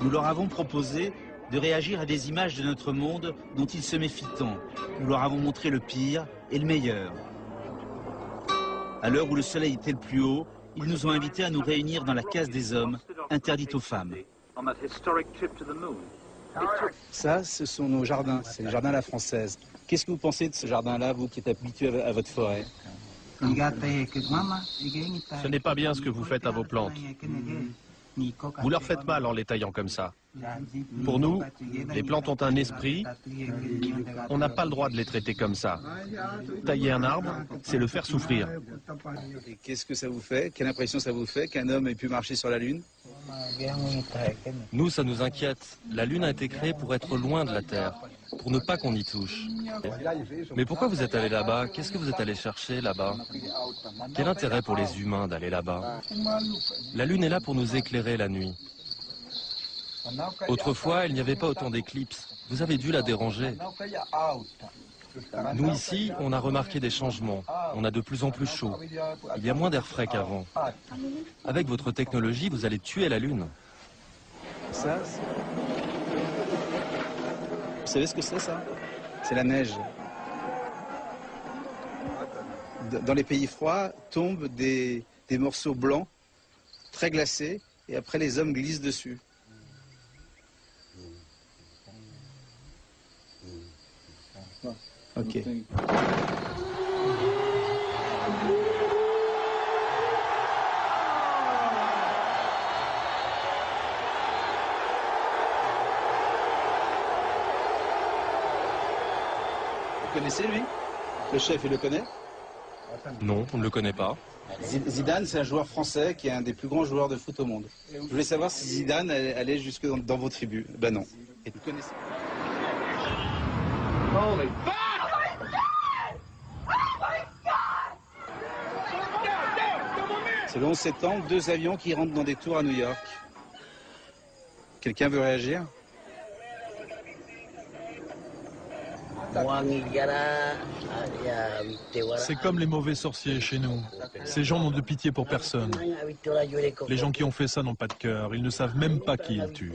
Nous leur avons proposé de réagir à des images de notre monde dont ils se méfient tant. Nous leur avons montré le pire et le meilleur. À l'heure où le soleil était le plus haut, ils nous ont invités à nous réunir dans la case des hommes, interdite aux femmes. Ça, ce sont nos jardins, c'est le jardin à la française. Qu'est-ce que vous pensez de ce jardin-là, vous qui êtes habitué à votre forêt? Ce n'est pas bien ce que vous faites à vos plantes. Vous leur faites mal en les taillant comme ça. Pour nous, les plantes ont un esprit. On n'a pas le droit de les traiter comme ça. Tailler un arbre, c'est le faire souffrir. Et qu'est-ce que ça vous fait? Quelle impression ça vous fait qu'un homme ait pu marcher sur la Lune? Nous, ça nous inquiète. La Lune a été créée pour être loin de la Terre, pour ne pas qu'on y touche. Mais pourquoi vous êtes allé là-bas? Qu'est-ce que vous êtes allé chercher là-bas? Quel intérêt pour les humains d'aller là-bas? La Lune est là pour nous éclairer la nuit. Autrefois, il n'y avait pas autant d'éclipses. Vous avez dû la déranger. Nous, ici, on a remarqué des changements. On a de plus en plus chaud. Il y a moins d'air frais qu'avant. Avec votre technologie, vous allez tuer la Lune. Ça, vous savez ce que c'est, ça? C'est la neige. Dans les pays froids, tombent des morceaux blancs, très glacés, et après les hommes glissent dessus. Ok. Vous connaissez lui? Le chef, il le connaît? Non, on ne le connaît pas. Zidane, c'est un joueur français qui est un des plus grands joueurs de foot au monde. Je voulais savoir si Zidane allait jusque dans vos tribus. Ben non. Et vous connaissez? C'est le 11 septembre, 2 avions qui rentrent dans des tours à New York. Quelqu'un veut réagir? C'est comme les mauvais sorciers chez nous. Ces gens n'ont de pitié pour personne. Les gens qui ont fait ça n'ont pas de cœur. Ils ne savent même pas qui ils tuent.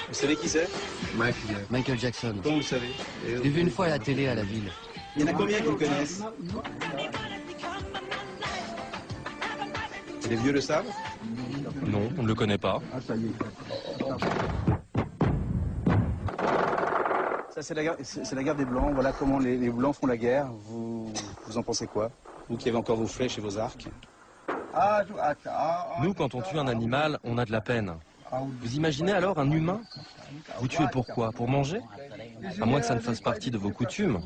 Vous savez qui c'est? Michael Jackson. Comment vous le savez? Je l'ai vu une fois à la télé à la ville. Il y en a combien qui le connaissent? Les vieux le savent? Non, on ne le connaît pas. Ça, c'est la guerre des Blancs. Voilà comment les Blancs font la guerre. Vous en pensez quoi? Vous qui avez encore vos flèches et vos arcs. Nous, quand on tue un animal, on a de la peine. Vous imaginez alors un humain? Vous tuez pourquoi? Pour manger? À moins que ça ne fasse partie de vos coutumes.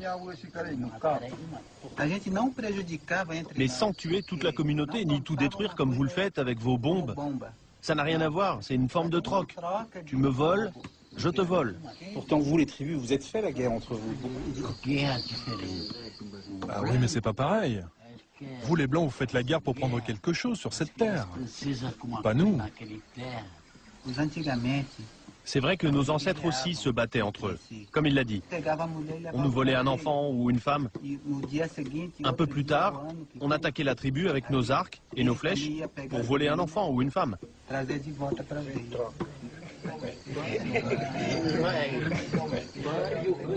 Mais sans tuer toute la communauté, ni tout détruire comme vous le faites avec vos bombes. Ça n'a rien à voir, c'est une forme de troc. Tu me voles, je te vole. Pourtant, vous, les tribus, vous êtes fait la guerre entre vous. Ah oui, mais c'est pas pareil. Vous, les Blancs, vous faites la guerre pour prendre quelque chose sur cette terre. Pas nous. C'est vrai que nos ancêtres aussi se battaient entre eux, comme il l'a dit. On nous volait un enfant ou une femme. Un peu plus tard, on attaquait la tribu avec nos arcs et nos flèches pour voler un enfant ou une femme.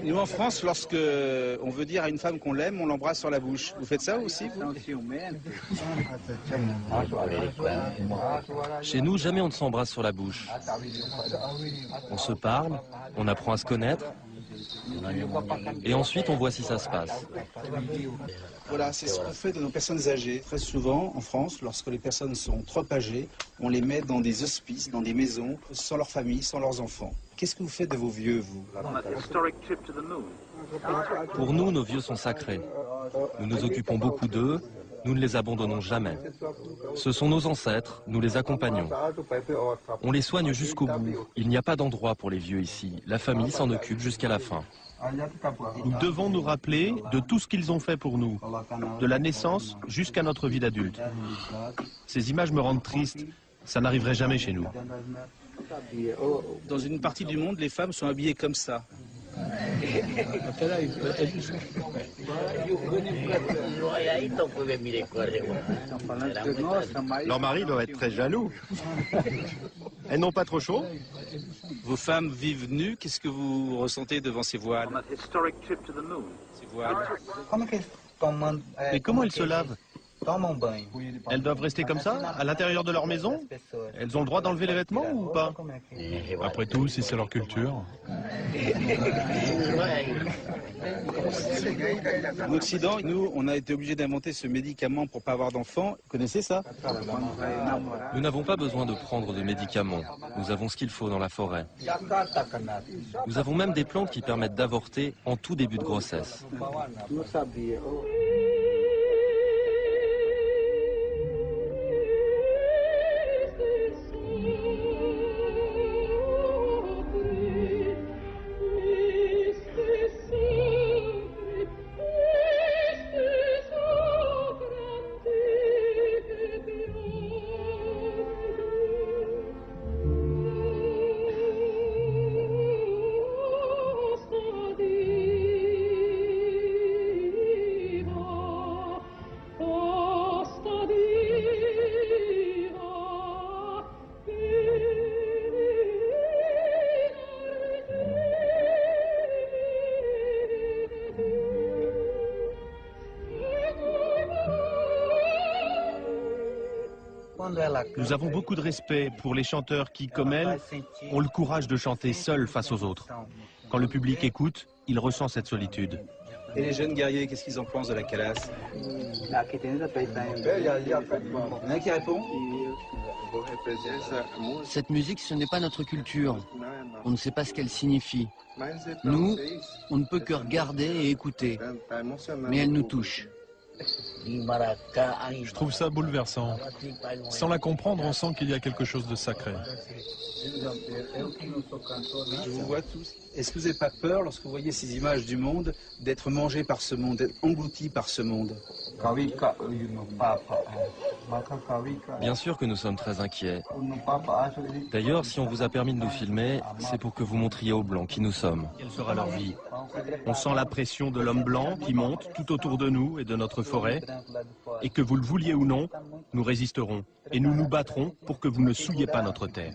Nous, en France, lorsque on veut dire à une femme qu'on l'aime, on l'embrasse sur la bouche. Vous faites ça aussi, vous? Chez nous, jamais on ne s'embrasse sur la bouche. On se parle, on apprend à se connaître, et ensuite on voit si ça se passe. Voilà, c'est ce qu'on fait de nos personnes âgées. Très souvent, en France, lorsque les personnes sont trop âgées, on les met dans des hospices, dans des maisons, sans leur famille, sans leurs enfants. Qu'est-ce que vous faites de vos vieux, vous? Pour nous, nos vieux sont sacrés. Nous nous occupons beaucoup d'eux, nous ne les abandonnons jamais. Ce sont nos ancêtres, nous les accompagnons. On les soigne jusqu'au bout. Il n'y a pas d'endroit pour les vieux ici. La famille s'en occupe jusqu'à la fin. Nous devons nous rappeler de tout ce qu'ils ont fait pour nous, de la naissance jusqu'à notre vie d'adulte. Ces images me rendent triste. Ça n'arriverait jamais chez nous. Dans une partie du monde, les femmes sont habillées comme ça. Leur mari doit être très jaloux. Elles n'ont pas trop chaud? Vos femmes vivent nues, qu'est-ce que vous ressentez devant ces voiles? Ces voiles. Mais comment elles se lavent? Elles doivent rester comme ça, à l'intérieur de leur maison? Elles ont le droit d'enlever les vêtements ou pas? Après tout, si c'est leur culture. En Occident, nous, on a été obligés d'inventer ce médicament pour pas avoir d'enfants. Vous connaissez ça? Nous n'avons pas besoin de prendre de médicaments. Nous avons ce qu'il faut dans la forêt. Nous avons même des plantes qui permettent d'avorter en tout début de grossesse. Nous avons beaucoup de respect pour les chanteurs qui, comme elles, ont le courage de chanter seuls face aux autres. Quand le public écoute, il ressent cette solitude. Et les jeunes guerriers, qu'est-ce qu'ils en pensent de la calasse? Il y en a un qui répond? Cette musique, ce n'est pas notre culture. On ne sait pas ce qu'elle signifie. Nous, on ne peut que regarder et écouter. Mais elle nous touche. Je trouve ça bouleversant. Sans la comprendre, on sent qu'il y a quelque chose de sacré. Je vous vois tous. Est-ce que vous n'avez pas peur, lorsque vous voyez ces images du monde, d'être mangé par ce monde, d'être englouti par ce monde? Bien sûr que nous sommes très inquiets. D'ailleurs, si on vous a permis de nous filmer, c'est pour que vous montriez aux Blancs qui nous sommes. Quelle sera leur vie? On sent la pression de l'homme blanc qui monte tout autour de nous et de notre forêt. Et que vous le vouliez ou non, nous résisterons. Et nous nous battrons pour que vous ne souilliez pas notre terre.